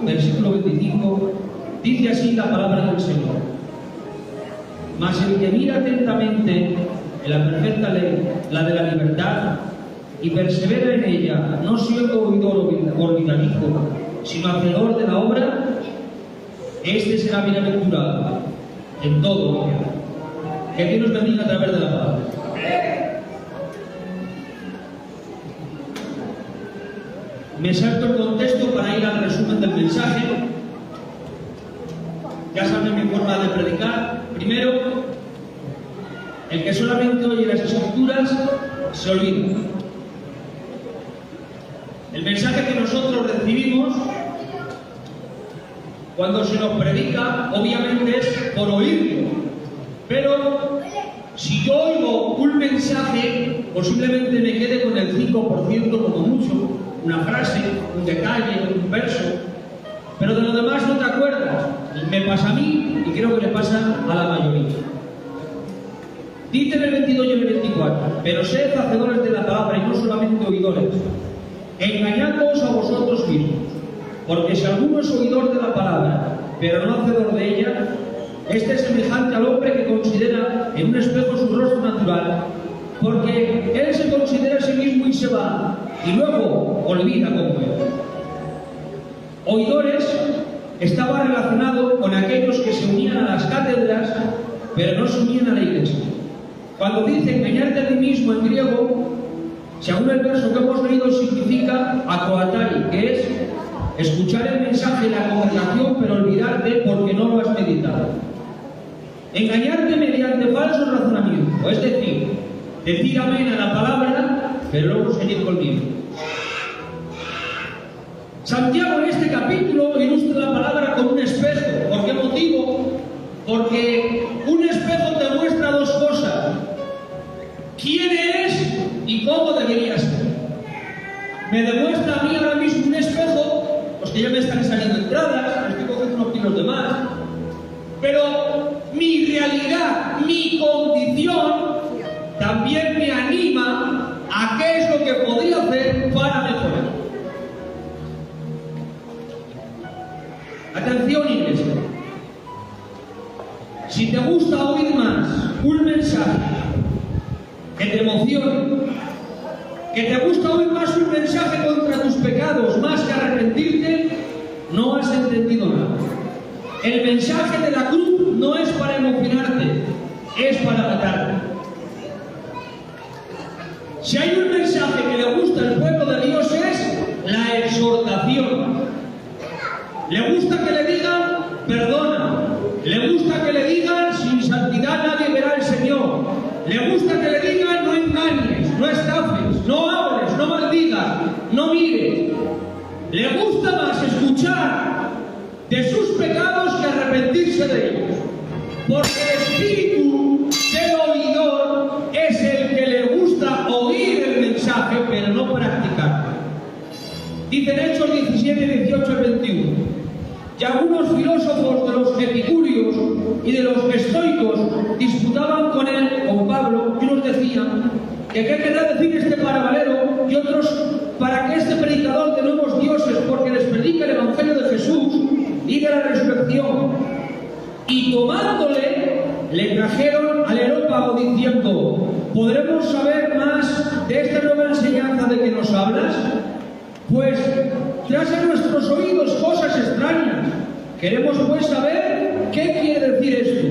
versículo 25, dice así la palabra del Señor: mas el que mira atentamente en la perfecta ley, la de la libertad, y persevera en ella, no siendo oidor olvidadizo, sino hacedor de la obra, este será bienaventurado en todo lo que haga. Que Dios nos bendiga a través de la palabra. Me salto el contexto para ir al resumen del mensaje. Ya saben mi forma de predicar. Primero, el que solamente oye las escrituras se olvida. El mensaje que nosotros recibimos cuando se nos predica, obviamente es por oírlo. Pero si yo oigo un mensaje, posiblemente me quede con el 5% como mucho, una frase, un detalle, un verso, pero de lo demás no te acuerdas. Me pasa a mí y creo que le pasa a la mayoría. Dice en el 22 y el 24: pero sed hacedores de la palabra y no solamente oidores, engañándoos a vosotros mismos, porque si alguno es oidor de la palabra, pero no hacedor de ella, este es semejante al hombre que considera en un espejo su rostro natural, porque él se considera a sí mismo y se va, y luego olvida cómo era. Oidores estaba relacionado con aquellos que se unían a las cátedras, pero no se unían a la iglesia. Cuando dice engañarte a ti mismo en griego, según el verso que hemos leído, significa acoatari, que es escuchar el mensaje de la congregación, pero olvidarte porque no lo has meditado. Engañarte mediante falso razonamiento, es decir amén a la palabra, pero luego seguir conmigo. Santiago en este capítulo ilustra la palabra con un espejo. ¿Por qué motivo? Porque un espejo te muestra dos cosas: quién eres y cómo deberías ser. Me demuestra a mí ahora mismo un espejo, pues que ya me están saliendo entradas, me estoy cogiendo unos kilos de más, pero mi realidad, mi condición, también me anima a qué es lo que podría hacer para mejorar. Atención, iglesia. Si te gusta oír más un mensaje que te emocione, que te gusta oír más un mensaje contra tus pecados más que arrepentirte, no has entendido nada. El mensaje de la cruz no es para emocionarte, es para matarte. Si hay un mensaje que le gusta al pueblo de Dios es la exhortación. Le gusta que le digan perdona, le gusta que le digan sin santidad nadie verá al Señor, le gusta que le digan no engañes, no estafes, no hables, no maldigas, no mires. Le gusta más escuchar de sus pecados que arrepentirse de ellos, porque el espíritu del oidor es el que le gusta oír el mensaje pero no practicarlo. Dicen Hechos 17, 18 al 21. Y algunos filósofos de los epicúreos y de los estoicos disputaban con Pablo, y unos decían que qué querrá decir este parabalero, y otros para que este predicador de nuevos dioses, porque les predica el evangelio de Jesús y de la resurrección. Y tomándole, le trajeron al Areópago diciendo: ¿podremos saber más de esta nueva enseñanza de que nos hablas? Pues traes a nuestros oídos cosas extrañas. Queremos pues saber qué quiere decir esto,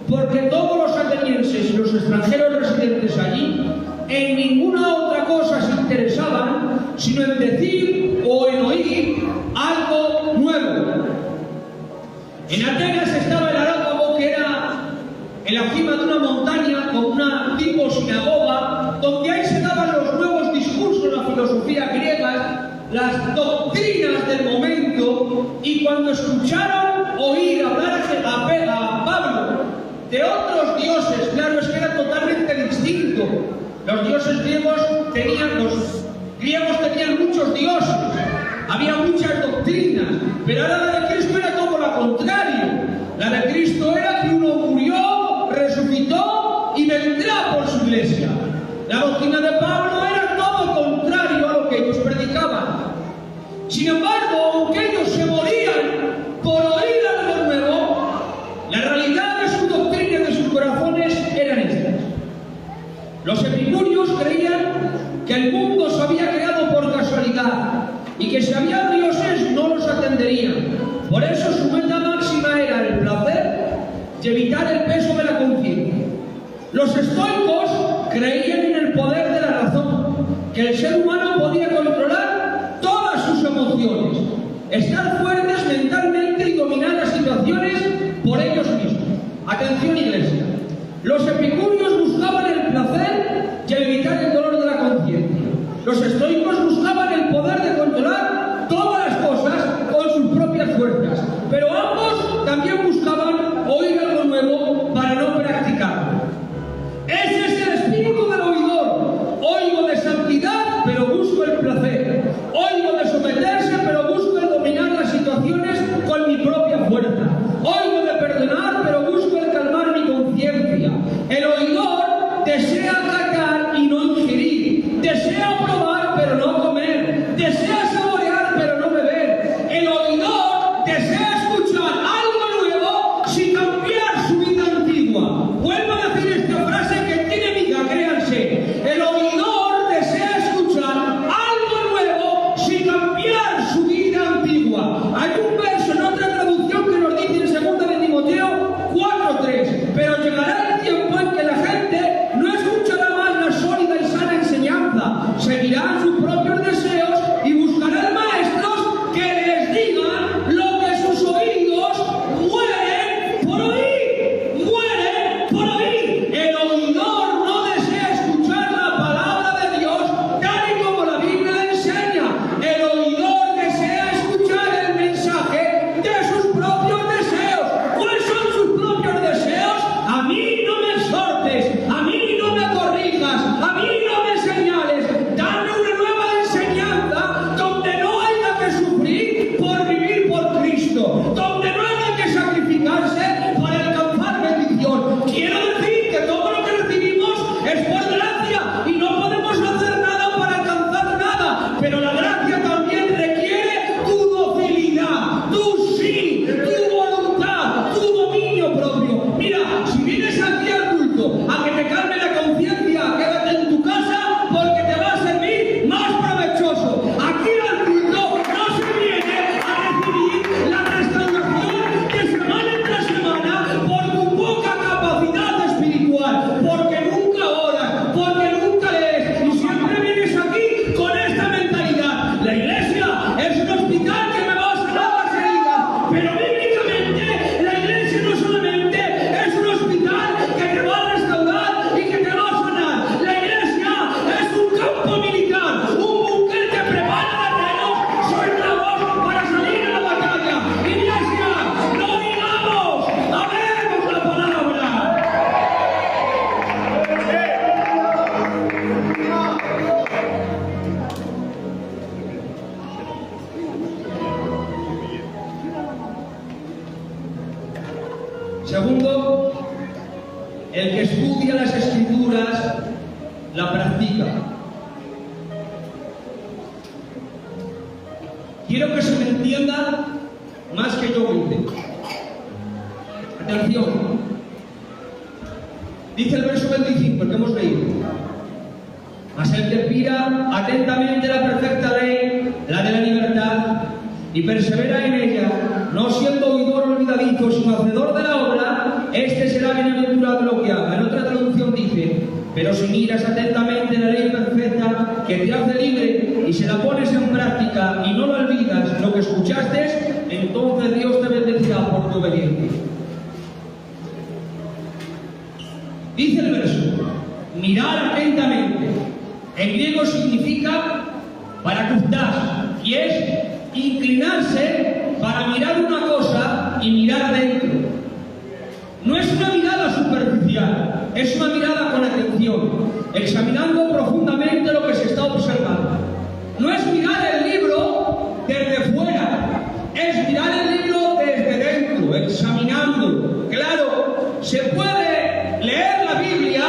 porque todos los atenienses y los extranjeros residentes allí en ninguna otra cosa se interesaban sino en decir o en oír algo nuevo. En Atenas estaba el Areópago, que era en la cima de una montaña con una tipo sinagoga, donde ahí se daban los nuevos discursos, la filosofía griega, las doctrinas del momento. Y cuando escucharon oír hablar a Pablo de otros dioses, claro, es que era totalmente distinto. Los dioses griegos tenían muchos dioses, había muchas doctrinas, pero ahora la de Cristo era todo lo contrario. La de Cristo era que uno murió, resucitó y vendrá por su iglesia. La doctrina de Pablo era todo contrario a lo que ellos predicaban. Sin embargo, aunque ellos se morían Los epicúreos creían que el mundo se había creado por casualidad y que si había dioses no los atenderían. Por eso su meta máxima era el placer y evitar el peso de la conciencia. Los estoicos creían en el poder de la razón, que el ser humano podía controlar todas sus emociones, estar fuertes mentalmente y dominar las situaciones por ellos mismos. Atención, Iglesia. Los epicúreos buscaban el placer y evitar el dolor de la conciencia. Los estoicos buscaban el poder de controlar todas las cosas con sus propias fuerzas, pero ambos también buscaban oír algo nuevo para no practicarlo. Ese es el espíritu del oidor. Oigo de santidad, pero busco el placer. Oigo de someterse, pero busco el dominar las situaciones con mi propia fuerza. Oigo de perdonar, pero busco el calmar mi conciencia. El oidor desea catar y no ingerir. Desea probar, pero no comer. Desea saborear, pero no beber. El oidor desea escuchar algo nuevo sin cambiar su vida antigua. Vuelvo a decir esta frase que tiene vida, créanse. El oidor desea escuchar algo nuevo sin cambiar su vida antigua. Hay un verso en otra traducción que nos dice en 2 de Timoteo 4:3. Pero llegará el tiempo en que la gente no escuchará más la sólida y sana enseñanza. Seguirán sus propios deseos y buscarán maestros que les digan lo que sus oídos mueren por oír. Mueren por oír. El oidor no desea escuchar la palabra de Dios tal y como la Biblia le enseña. El oidor desea escuchar el mensaje de sus propios deseos. ¿Cuáles son sus propios deseos? A mí no me exhortes, a mí no me corrijas, a mí no me señales. Dame una nueva enseñanza donde no haya que sufrir por vivir por Cristo, donde no haya que sacrificarse para alcanzar bendición. Quiero decir que todo lo que recibimos es por gracia y no podemos hacer nada para alcanzar nada, pero la gracia también requiere tu docilidad, tu sí, tu voluntad, tu dominio propio. Mira, si vienes aquí al culto a que te calme la conciencia, quédate en tu casa porque te va a servir más provechoso. Aquí al culto no se viene a recibir la restauración de semana tras semana por tu poca capacidad espiritual, porque nunca oras, porque nunca lees y siempre vienes aquí con esta mentalidad. La iglesia es un hospital que me va a sanar las heridas, pero bíblicamente la iglesia no solamente es un hospital que te va a restaurar y que te va a sanar. La iglesia es un campo militar, un búnker que prepara guerreros soldados para salir a la batalla. Iglesia, no digamos, hablemos la palabra. Segundo, el que estudia las Escrituras la practica. Quiero que se me entienda más que yo grite. Atención. Dice el verso 25, el que hemos leído. Mas el que mira atentamente la perfecta ley, la de la libertad, y persevera en ella, no siendo oidor olvidadizo, sino hacedor de la obra, este será bienaventurado lo que haga. En otra traducción dice: pero si miras atentamente la ley perfecta que te hace libre y se la pones en práctica y no lo olvidas lo que escuchaste, entonces Dios te bendecirá por tu obediencia. Dice el verso: mirar atentamente. En griego significa parakustas, y es inclinarse para mirar una cosa y mirar dentro. No es una mirada superficial, es una mirada con atención, examinando profundamente lo que se está observando. No es mirar el libro desde fuera, es mirar el libro desde dentro, examinándolo. Claro, se puede leer la Biblia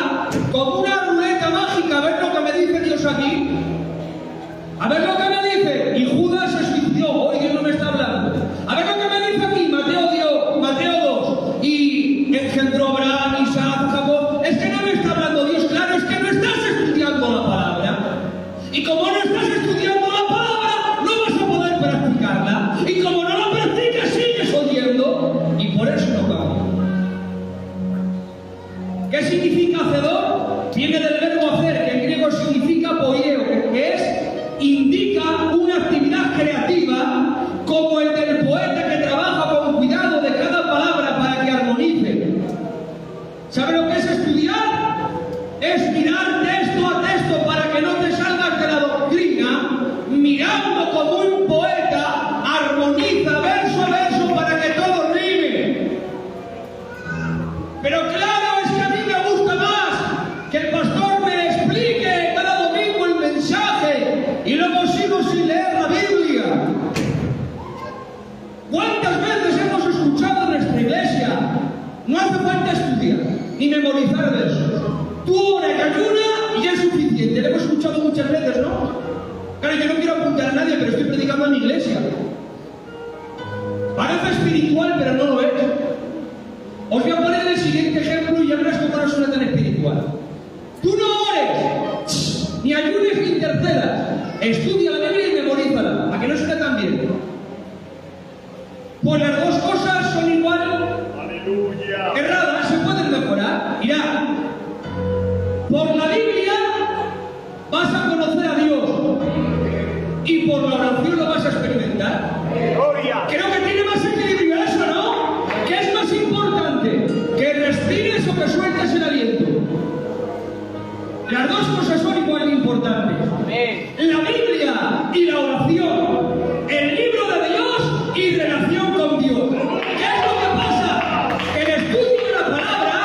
como una ruleta mágica, a ver lo que me dice Dios aquí, a ver lo que me dice, y Judas se suicidó, hoy Dios no me está hablando. A ver lo que me dice aquí, Mateo 2, y engendró Abraham, Isaac, Jacob. Es que no me está hablando Dios, claro, es que no estás ¿Qué significa hacedor? Viene del verbo hacer, que en griego significa poieo, que es, indica una actividad creativa como el del poeta que trabaja con cuidado de cada palabra para que armonice. ¿Sabe lo que es estudiar? Es mirar texto a texto para que no te salgas de la doctrina, mirando como un poeta armoniza verso a verso para que todo rime. Pero claro, es que a mí me gusta más que el pastor me explique cada domingo el mensaje y luego sigo sin leer la Biblia. ¿Cuántas veces hemos escuchado en nuestra iglesia? No hace falta estudiar ni memorizar versos. Tú ora y ayuna y ya es suficiente. Lo hemos escuchado muchas veces, ¿no? Claro, yo no quiero apuntar a nadie, pero estoy predicando en mi iglesia. Parece espiritual, pero no lo es. Os voy a poner el siguiente ejemplo y ya verás cómo no suena tan espiritual. Tú no ores, ni ayunes ni intercedas. Estudia la Biblia y memorízala, a que no suena tan bien. Pues las dos cosas son igual. ¡Aleluya! Erradas, se pueden mejorar. Mirad, por la Biblia vas a conocer a Dios y por la oración lo vas a experimentar. Creo que tiene más equilibrio eso, ¿no? ¿Qué es más importante? ¿Que respires o que sueltes el aliento? Las dos cosas son igual de importantes. La Biblia y la oración, el libro de Dios y relación con Dios. ¿Qué es lo que pasa? Que el estudio de la palabra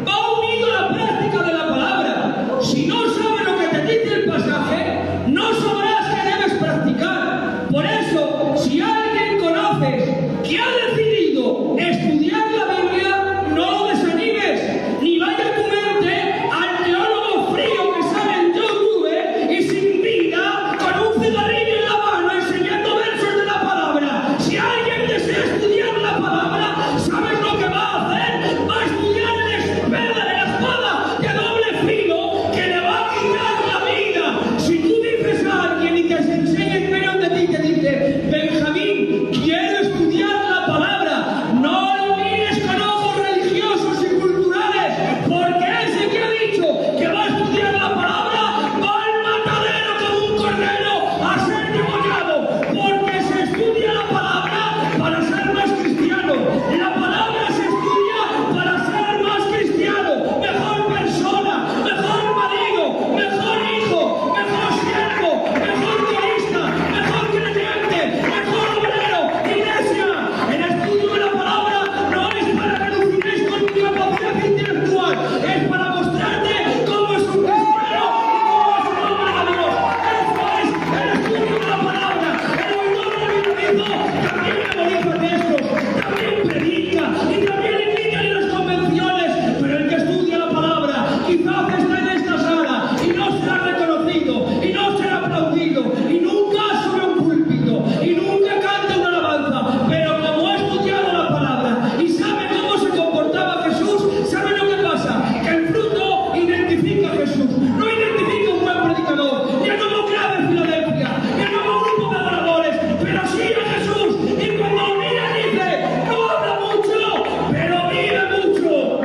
va unido a la práctica de la palabra. Si no sabes lo que te dice el pasaje, no sabrás que debes practicar. Por eso, si alguien conoces que ha decidido estudiar la Biblia, no lo desanimes, ni vaya tu mente al teólogo frío que sale en YouTube y sin vida, con un cigarrillo en la mano enseñando versos de la palabra. Si alguien desea estudiar la palabra, ¿sabes lo que va a hacer? Va a estudiar la espada de doble filo que le va a quitar la vida. Si tú dices a alguien y que se enseñe en medio de ti, que dice, Benjamín, quiero estudiar la palabra, no lo mires con ojos religiosos y culturales, porque ese que ha dicho que va a estudiar la palabra va al matadero como un cordero a ser degollado, porque se estudia la palabra para ser más cristiano. La palabra se estudia para ser más cristiano, mejor persona, mejor marido, mejor hijo, mejor siervo, mejor turista, mejor creyente, mejor obrero. Iglesia, el estudio de la palabra no es para que alucines con tu capacidad intelectual, es para mostrarte cómo es un cristiano y cómo es un hombre de Dios. Eso es el estudio de la palabra. El oidor olvidadizo también memoriza textos, también predica y también indica en las convenciones, pero el que estudia la palabra quizás está en esta sala y no será reconocido y no será aplaudido y nunca sube un púlpito y nunca canta una alabanza, pero como ha estudiado la palabra y sabe cómo se comportaba Jesús, sabe lo que pasa, que el fruto identifica a Jesús, no identifica un buen predicador, ni a nuevo grave en Filadelfia, ni a nuevo grupo de adoradores, pero sí a Jesús. Y cuando lo mira dice, no habla mucho, pero vive mucho.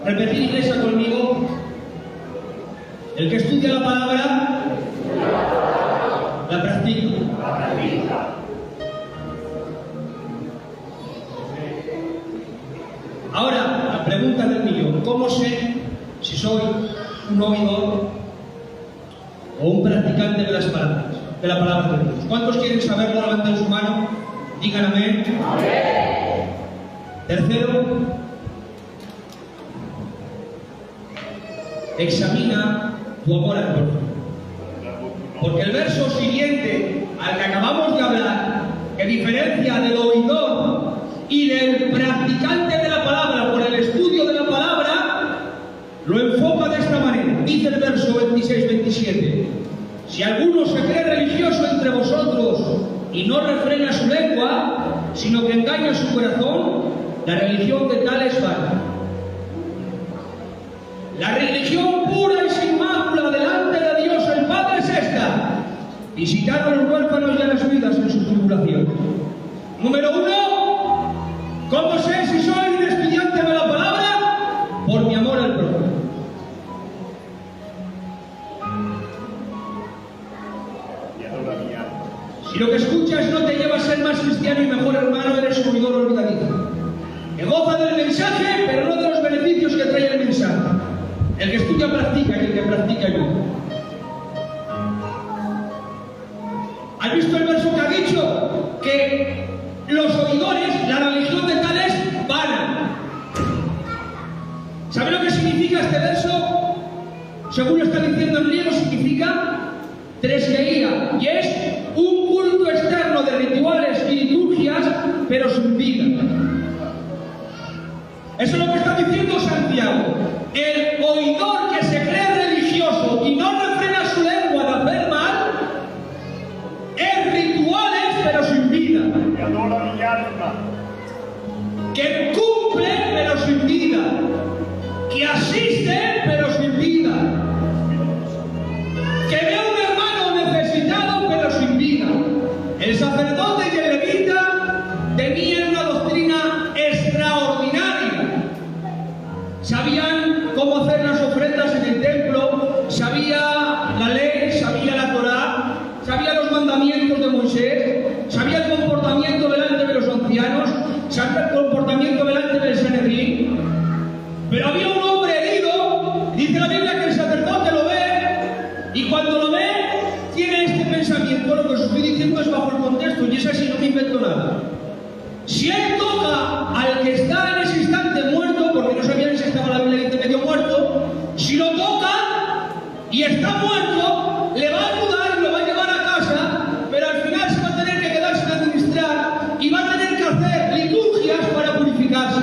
Repetir, iglesia, conmigo. El que estudia la palabra la practica. Ahora, la pregunta del millón: ¿cómo sé si soy un oidor o un practicante de las palabras, de la palabra de Dios? ¿Cuántos quieren saberlo? Levanten su mano, digan amén. Amén. Tercero, examina tu amor al prójimo. Porque el verso siguiente al que acabamos de hablar, que diferencia del oidor y del practicante de la palabra por el estudio de la palabra, lo enfoca de esta manera. Dice el verso 26-27: si alguno se cree religioso entre vosotros y no refrena su lengua, sino que engaña su corazón, la religión de tales falla. La religión pura y sin mácula delante de Dios el Padre es esta: visitar a los huérfanos y a las viudas en su tribulación. Número 1, ¿cómo sé si soy un estudiante de la palabra? Por mi amor al prójimo. Si lo que escuchas no te lleva a ser más cristiano y mejor hermano, eres un oidor olvidadizo, que goza del mensaje, pero no de los beneficios que trae el mensaje. El que estudia practica y el que practica ayuda. ¿Has visto el verso que ha dicho? Que los oidores, la religión de tales, vana. ¿Sabe lo que significa este verso? Según lo está diciendo en griego, significa tresgeía, y es un culto externo de rituales y liturgias, pero sin vida. Eso es lo que está diciendo Santiago. El oidor que se cree religioso y no refrena su lengua de hacer mal, es rituales pero sin vida. Que cumple pero sin vida. Que asiste pero sin vida. Que ve a un hermano necesitado pero sin vida. El sacerdote y el levita tenían una doctrina extraordinaria. Sabían cómo hacer las ofrendas en el templo, sabía la ley, sabía la Torá, sabía los mandamientos de Moisés, sabía el comportamiento delante de los ancianos, sabía el comportamiento delante del Sanedrín. Pero había un hombre herido, dice la Biblia que el sacerdote lo ve, y cuando lo ve, tiene este pensamiento: lo que os estoy diciendo es bajo el contexto, y es así, no me invento nada. Si él toca al que está en ese instante muerto, porque no sabían si estaba la Biblia que medio muerto, si lo toca y está muerto, le va a ayudar y lo va a llevar a casa, pero al final se va a tener que quedar sin administrar y va a tener que hacer liturgias para purificarse.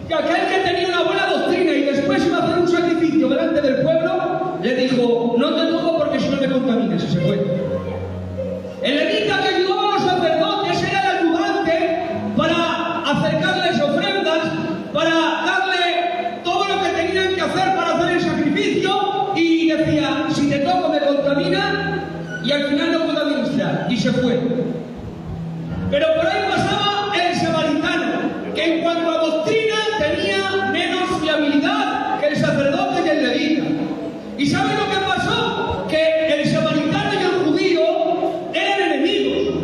Que aquel que tenía una buena doctrina y después iba a hacer un sacrificio delante del pueblo, le dijo: no te toco porque si no me contaminas, y se fue. El levita que ayudaba a los sacerdotes era el ayudante para acercarles ofrendas, para darle todo lo que tenían que hacer para hacer el sacrificio, y decía: si te toco me contamina, y al final no puedo administrar, y se fue. Pero por ahí pasaba el samaritano, que en cuanto a doctrina tenía menos fiabilidad que el sacerdote y el levita. ¿Y saben lo que pasó? Que el samaritano y el judío eran enemigos.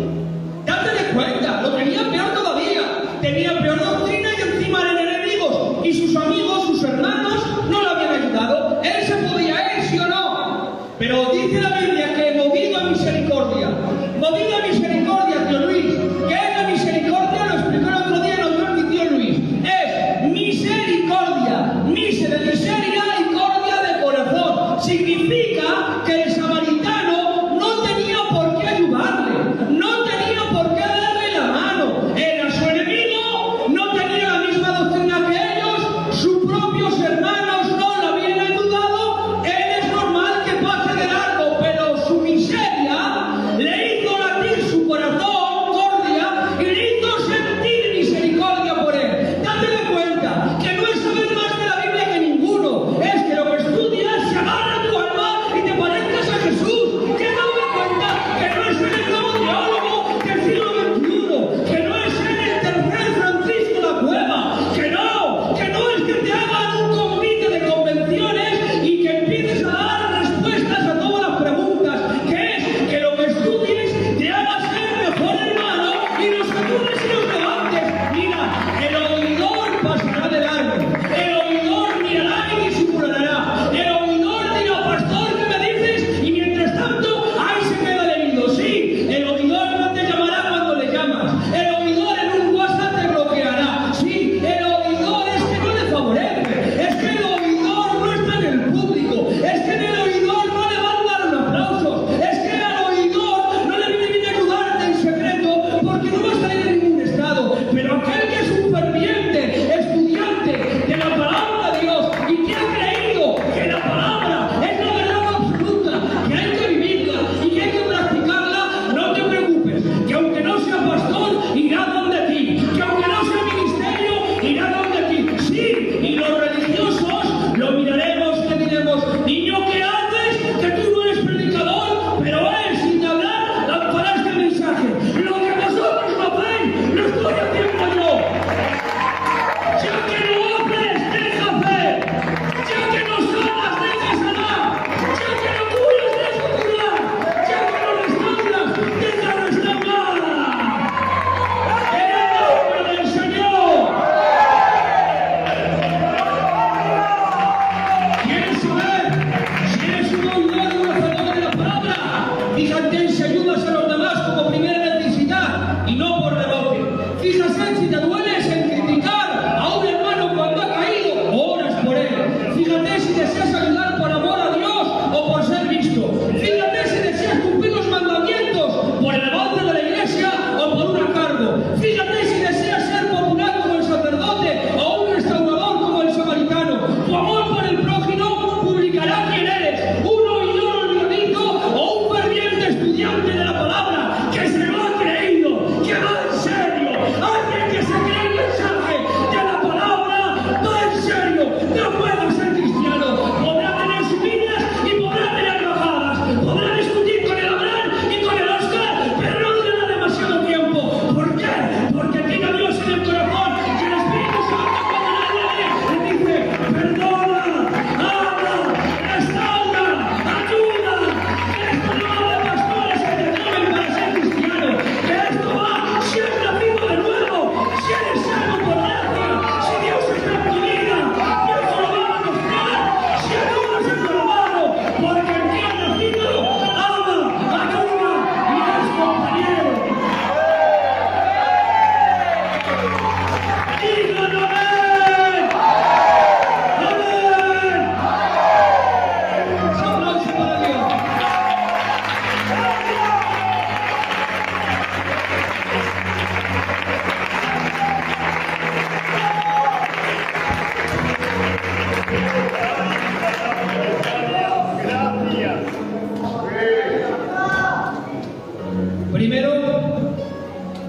Date cuenta, lo tenían peor todavía. Tenían peor doctrina y encima eran enemigos. Y sus amigos, sus hermanos, no lo habían ayudado. Él se podía ir, ¿sí o no? Pero dice la Biblia que movido a misericordia, tío Luis, que él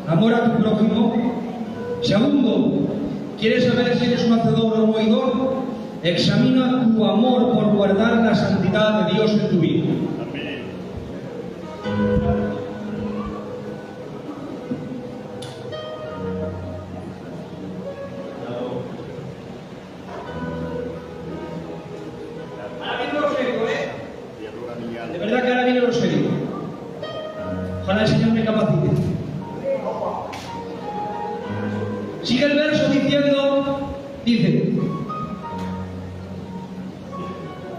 amor a tu prójimo. Segundo, ¿quieres saber si eres un hacedor o un oidor? Examina tu amor por guardar la santidad de Dios en tu vida. Ahora viene lo serio, ¿eh? De verdad que ahora viene lo serio. Ojalá el Señor me capacite. Sigue el verso diciendo, dice,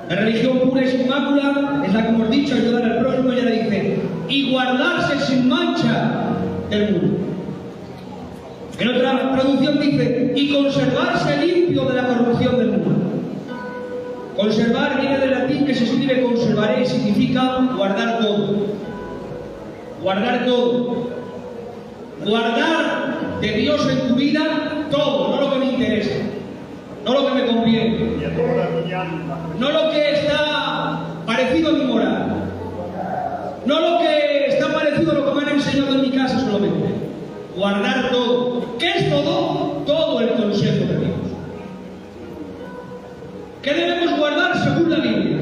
la religión pura y sin mácula es la que hemos dicho, ayudar al prójimo, y ahora dice, y guardarse sin mancha del mundo. En otra traducción dice, y conservarse limpio de la corrupción del mundo. Conservar viene del latín que se escribe conservaré y significa guardar todo. Guardar todo. Guardar de Dios en tu vida todo, no lo que me interesa, no lo que me conviene, no lo que está parecido a mi moral, no lo que está parecido a lo que me han enseñado en mi casa solamente. Guardar todo. ¿Qué es todo? Todo el consejo de Dios. ¿Qué debemos guardar según la Biblia?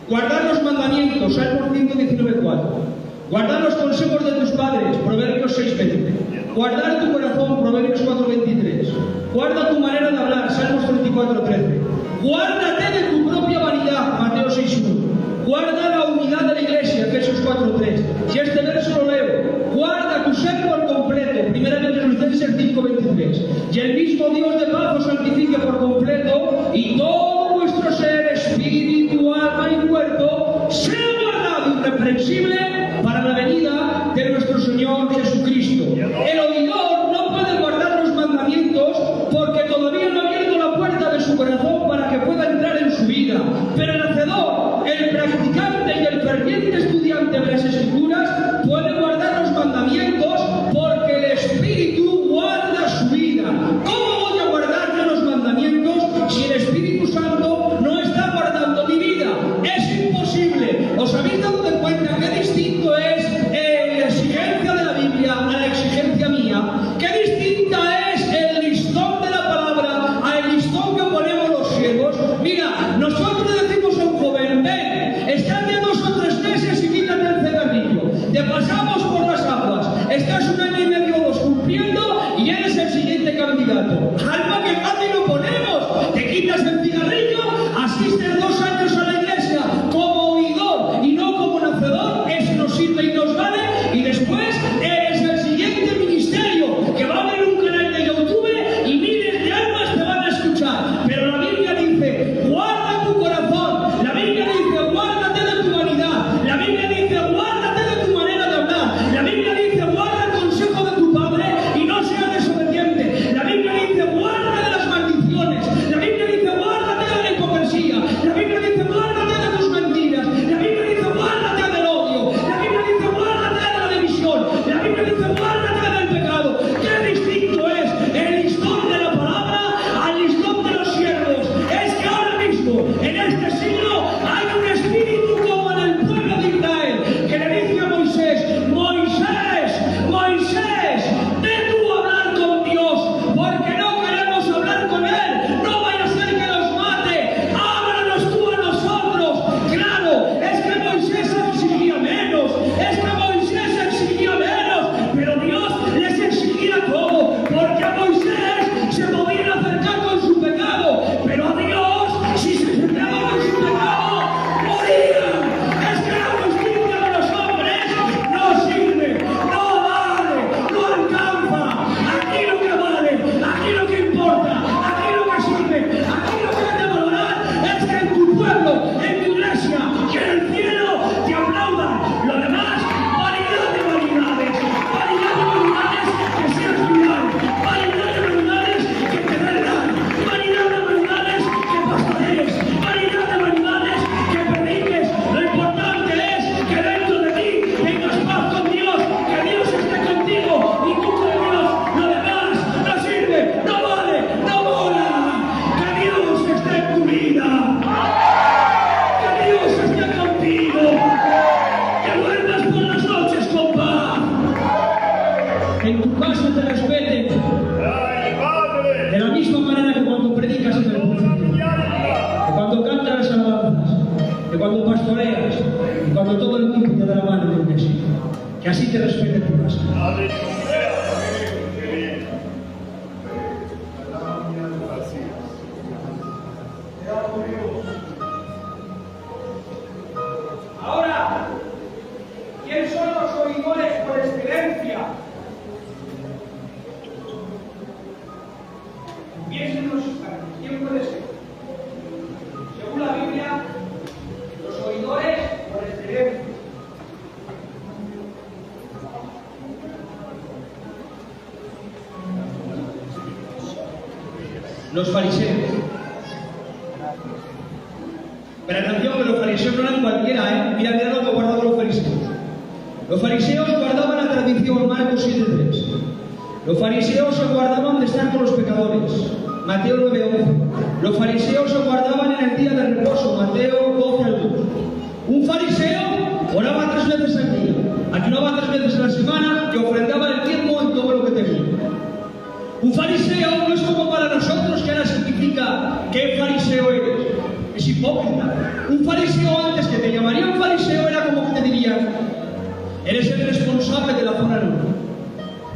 Guardar los mandamientos, Salmos 119:4. Guardar los consejos de tus padres, Proverbios 6:20. Guardar tu corazón, Proverbios 4:23. Guarda tu manera de hablar, Salmos 34:13. Guárdate de tu propia vanidad, Mateo 6:1. Guarda la unidad de la iglesia, Efesios 4:3. Y este verso lo leo. Guarda tu ser por completo, 1 Tesalonicenses 5:23. Y el mismo Dios de paz os santifique por completo, y todo vuestro ser, espíritu, alma y cuerpo, sea guardado irreprensible para la venida de nuestro Señor Jesucristo. El oidor no puede guardar los mandamientos porque todavía no ha abierto la puerta de su corazón para que pueda entrar en su vida. Pero el hacedor, el practicante y el ferviente estudiante de las Escrituras puede guardar los mandamientos porque el Espíritu guarda su vida. ¿Cómo voy a guardar yo los mandamientos si el Espíritu Santo no está guardando mi vida? Es imposible. ¿Os habéis dado cuenta qué distinto es la exigencia de la Biblia a la exigencia Que así te respete tu casa. Ahora, ¿quién son los oidores por excelencia? Piensen unos instantes, ¿quién puede ser? Según la Biblia, los oidores por excelencia. Los fariseos. Pero atención, que los fariseos no eran cualquiera, ¿eh? Mira lo que guardaban los fariseos. Los fariseos guardaban la tradición, Marcos 7:3. Los fariseos se guardaban de estar con los pecadores, Mateo 9:11. Los fariseos se guardaban en el día de reposo, Mateo 12:2. Un fariseo oraba 3 veces al día, ayunaba 3 veces a la semana y ofrendaba el diezmo en todo lo que tenía. Un fariseo no es como para nosotros, que ahora significa qué fariseo eres. Es hipócrita. Un fariseo, antes que te llamarían fariseo, era como que te dirían: eres el responsable de la zona norte.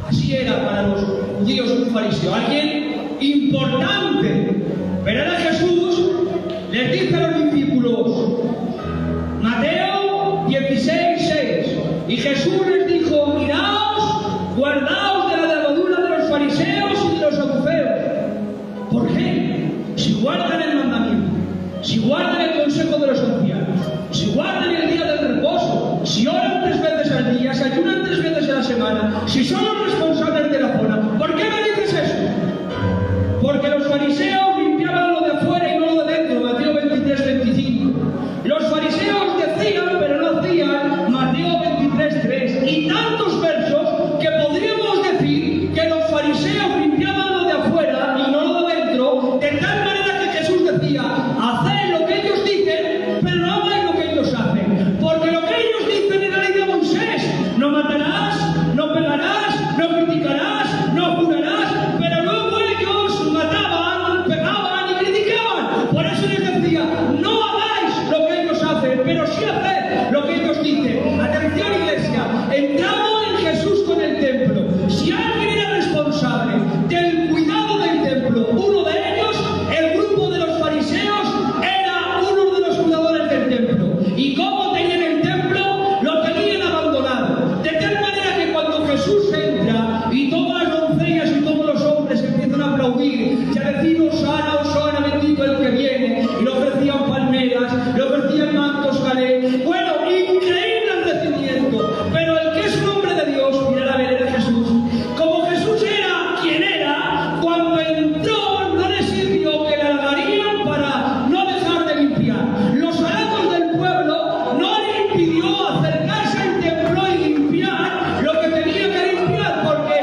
Así era para los judíos un fariseo, alguien importante. Pero ahora Jesús les dice a los discípulos, Mateo 16:6, y Jesús les dijo: miraos, guardaos de la levadura de los fariseos y de los saduceos. ¿Por qué? Si guardan el mandamiento, si guardan el consejo de los ancianos, si guardan el día del reposo, si oran 3 veces al día, si ayunan 3 veces a la semana, si son los responsables de la zona, ¿por qué me dices eso? Porque los fariseos limpiaban lo de afuera y no lo de dentro, Mateo 23:25. Los fariseos decían, pero no hacían, Mateo 23:3. Y tantos versos que podríamos decir que los fariseos limpiaban lo de afuera y no lo de dentro, de tal manera que Jesús decía: haced lo que ellos dicen, pero no hagáis lo que ellos hacen. Porque lo que ellos dicen en la ley de Moisés: no matarás, no pegarás, no criticarás, no jurarás, pero luego ellos mataban, pegaban y criticaban. Por eso les decía: no hagáis lo que ellos hacen, pero sí haced lo que ellos dicen. Atención, iglesia, entramos en Jesús con el templo. Si alguien era responsable del cuidado del templo, uno de ellos, el grupo de los fariseos, era uno de los cuidadores del templo. ¿Y cómo tenían el templo? Lo tenían abandonado. De tal manera que cuando Jesús entra y todas las doncellas y todos los hombres empiezan a aplaudir y a decir: Hosana, Hosana, bendito el que viene, y le ofrecían palmeras, le ofrecían mantos calé. Bueno, increíble el recibimiento. Pero el que es un hombre de Dios, mirad a ver, era Jesús. Como Jesús era quien era, cuando entró no le sirvió que le halagarían para no dejar de limpiar. Los halagos del pueblo no le impidió acercarse al templo y limpiar lo que tenía que limpiar, porque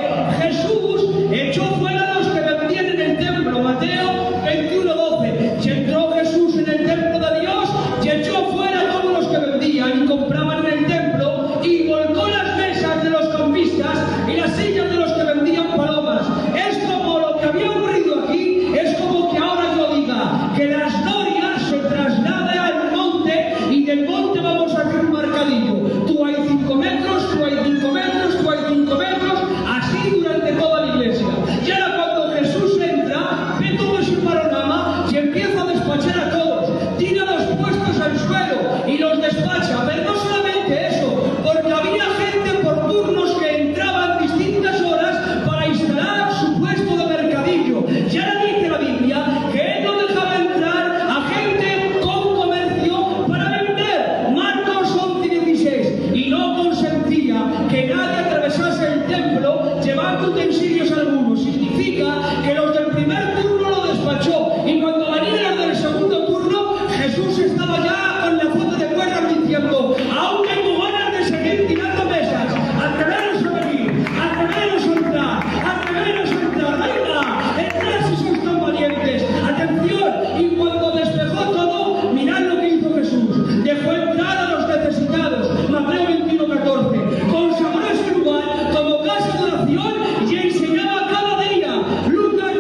Jesús echó fuera a los que vendían en el templo, Mateo 21:12. Si entró Jesús en el templo de Dios y echó fuera a todos los que vendían y compraban en el templo, y volcó las mesas de los cambistas y las sillas de los que vendían palomas. Es como lo que había ocurrido aquí, es como que ahora yo diga que las glorias se traslade al monte y del monte vamos a hacer un mercadillo. Tú hay 5 metros, tú hay 5 metros, tú hay 5 metros, así durante toda la iglesia. Y ahora cuando Jesús entra, ve todo ese panorama y empieza a despachar a todos, tira los puestos al suelo y los despacha. Pero no solamente eso, porque había gente por turnos que entraban distintas horas para instalar su puesto de mercadillo. Y ahora dice la Biblia que él no dejaba entrar a gente con comercio para vender, Marcos 11:16, y no consentía que nadie atravesase el templo llevando utensilios algunos. Significa que los del primer turno lo despachó, y cuando venían los del segundo turno, Jesús estaba ya con la foto de cuerdas diciendo: aún tengo ganas de seguir tirando mesas, atreveros a venir, atreveros a entrar, atreveros a entrar, venga, entrad si sois tan valientes. Atención, y cuando despejó todo, mirad lo que hizo Jesús: dejó entrar a los necesitados, Mateo 21:14, consagró ese lugar como casa de oración y enseñaba cada día, Lucas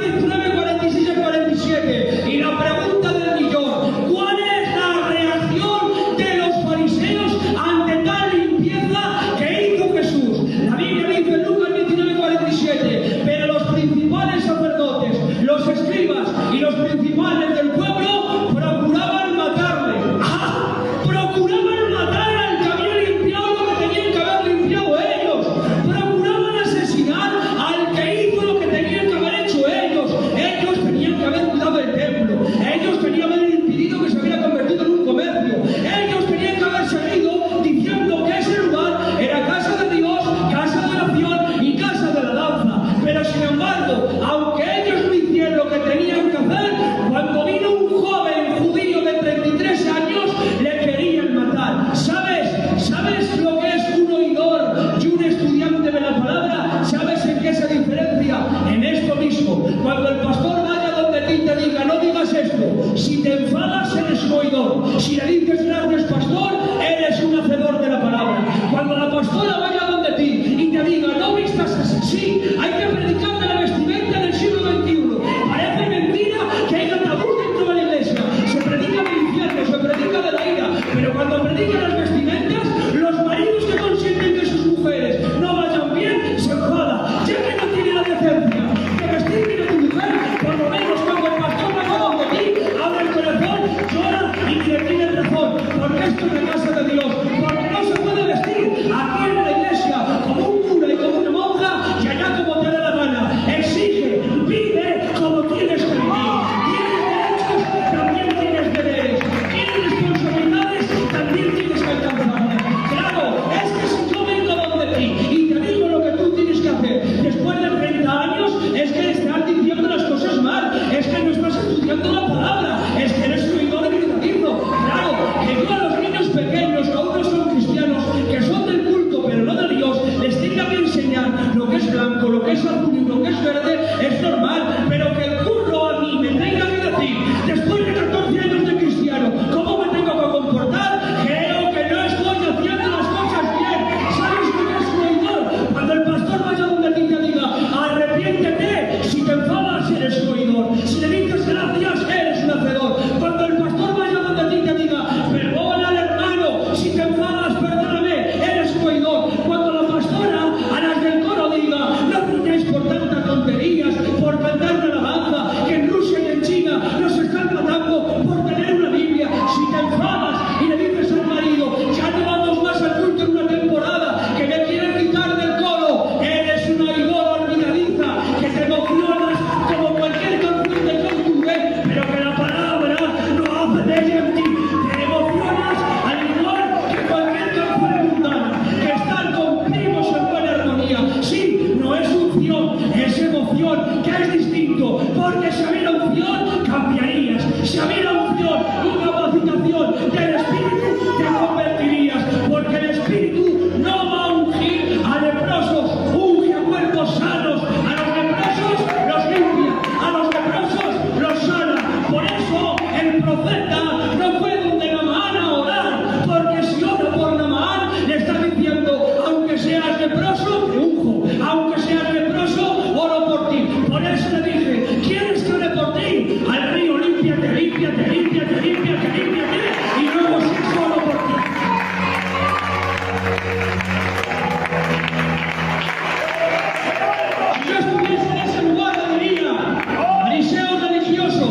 porque si hubiera unción, cambiarías. Si hubiera unción y capacitación del Espíritu, te convertirías, porque el Espíritu no va a ungir a leprosos, unge a cuerpos sanos, a los leprosos los limpia, a los leprosos los sana. Por eso el profeta no fue donde Naamán a orar, porque si ora por Naamán, le está diciendo, aunque seas leproso, te unjo, aunque seas leproso, oro por ti. Por eso le dije, ¿quieres que ore por ti? Al río, límpiate, límpiate, límpiate, límpiate, límpiate, y luego sí solo por ti. Si yo estuviese en ese lugar, le diría, fariseo religioso,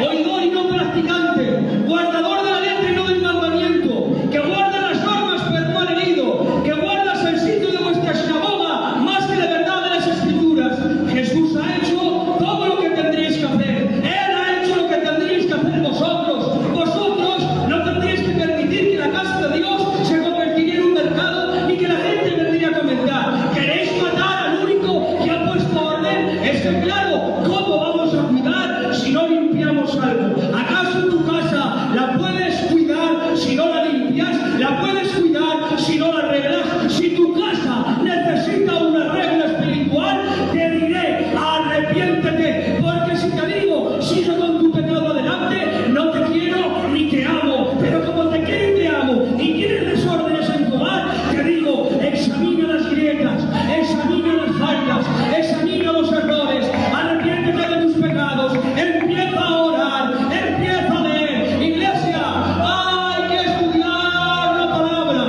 oidor y no practicante, guardador de la letra y no del mandamiento, que guarda las normas pero no al herido, que guardas el sitio de vuestra sinagoga más que la verdad de las Escrituras. Jesús ha hecho todo lo que tendríais que hacer. Él ha hecho lo que tendríais que hacer vosotros. Vosotros no tendríais que permitir que la casa de Dios se convirtiera en un mercado ni que la gente vendría a comentar. ¿Queréis matar al único que ha puesto orden? Es que claro, ¿cómo vamos a cuidar si no limpiamos algo? ¿Acaso tu casa la puedes cuidar si no la limpias? ¿La puedes cuidar si no la arreglas? Si tu casa necesita una regla espiritual, te diré, arrepiéntete, porque si te digo, sigue con tu pecado adelante, no te quiero ni te amo, pero como te quiero y te amo, y tienes desórdenes en tu hogar, te digo, examina las grietas, examina las fallas, examina los errores, arrepiéntete de tus pecados, empieza a orar, empieza a leer. Iglesia, hay que estudiar la palabra,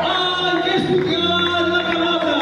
hay que estudiar la palabra.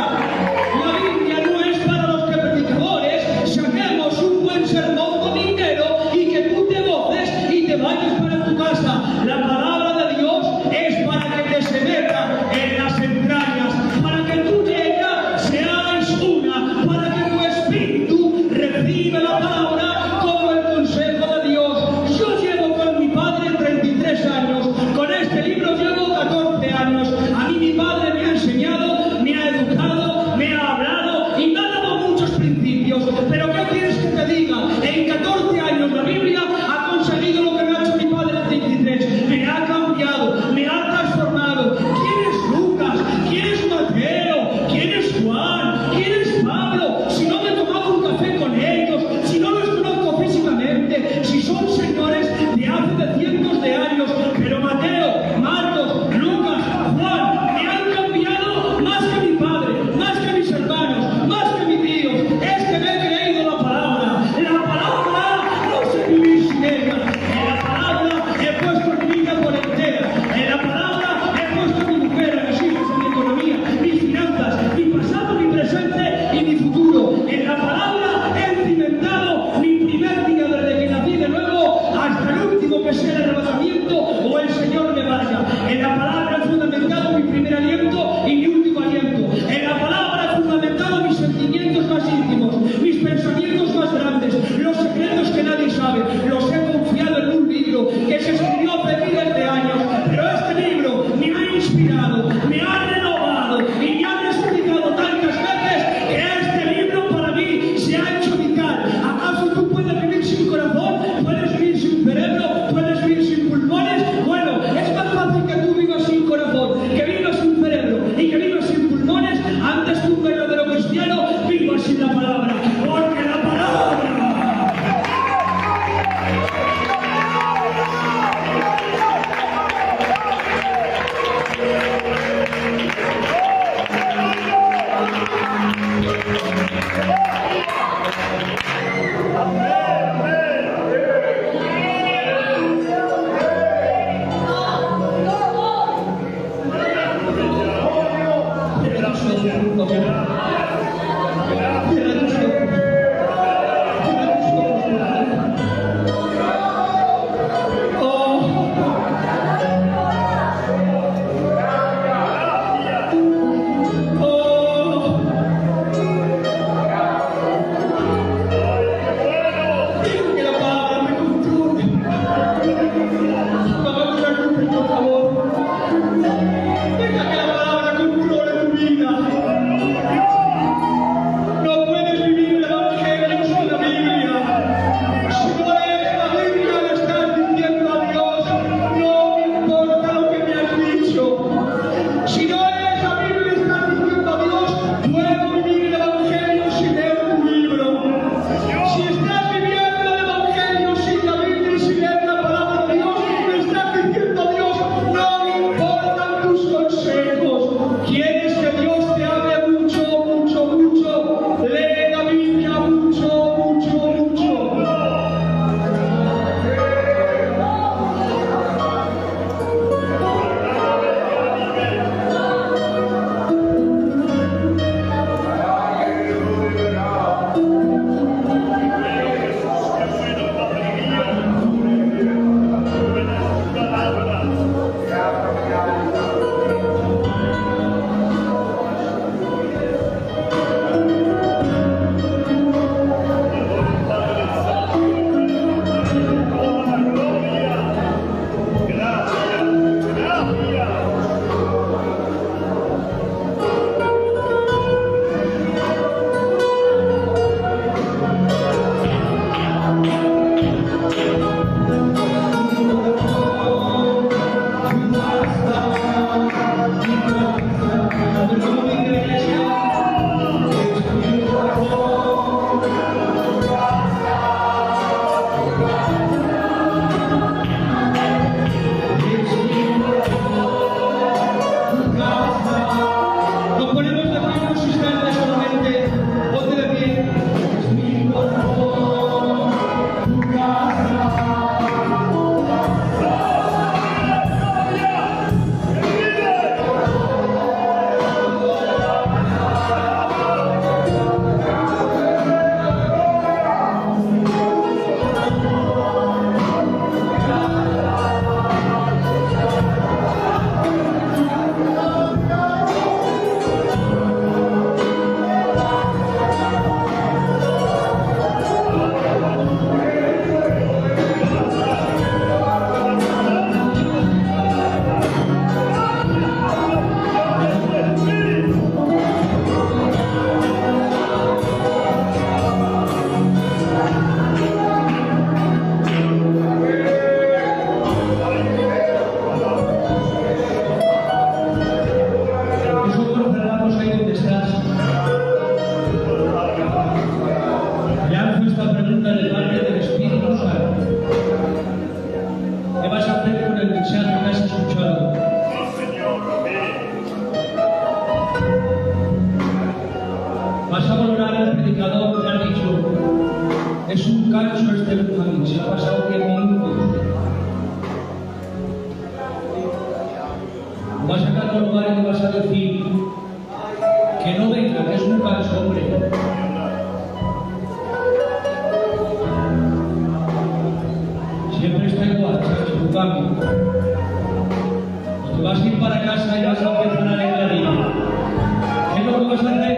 La Biblia no es para los que predicadores saquemos un buen sermón con dinero y que tú te goces y te vayas para tu casa. La palabra de Dios es para que se meta en las entrañas, para que tú y ella seáis una, para que tu espíritu reciba la palabra como el consejo de Dios. Yo llevo con mi padre 33 años, con este libro llevo 14 años. A mí mi padre me ha enseñado, me ha educado, me ha hablado y me ha dado muchos principios. Pero ¿qué quieres que te diga? En 14 años la Biblia ha conseguido lo que me ha hecho mi padre en 33. Me ha cambiado, me ha transformado. ¿Quién es Lucas? ¿Quién es Mateo? ¿Quién es Juan? ¿Quién es Pablo? Si no me he tomado un café con ellos, si no los conozco físicamente, si son señores de hace de cientos de años, pero Mateo, Marcos, Lucas, Juan, me han cambiado más que mi padre, más que mis hermanos, más que mis tíos. Es que me he creído la palabra. La palabra no sé vivir sin ella. En la palabra he puesto mi vida por entera. En la palabra he puesto a mi mujer, a mis hijos, a mi economía, mis finanzas, mi pasado, mi presente y mi futuro. En la palabra he cimentado mi primer día desde que nací de nuevo hasta el último, que sea el arrebatamiento o el Señor me vaya. En la palabra he fundamentado mi primer aliento y mi último aliento. En la palabra he fundamentado mis sentimientos más íntimos, mis pensamientos más grandes, los secretos que nadie sabe. Los he confiado en un libro que se escribió hace miles de años, pero este libro me ha inspirado, me ha renovado y me ha explicado tantas veces que este libro para mí se ha hecho vital. ¿Acaso tú puedes vivir sin corazón? ¿Puedes vivir sin cerebro? ¿Puedes vivir sin pulmones? Bueno, es más fácil que tú vivas sin corazón, que vivas sin cerebro y que vivas sin pulmones, antes que un verdadero cristiano viva sin la palabra, porque la palabra No puedes un cancho este Bucami, se ha pasado 10 minutos. Vas a catalogar y vas a decir que no venga, que es un canso, hombre. Siempre está igual, ¿sabes? Bucami. Te vas a ir para casa y vas a empezar a leer la Biblia. ¿Qué es lo que vas a hacer?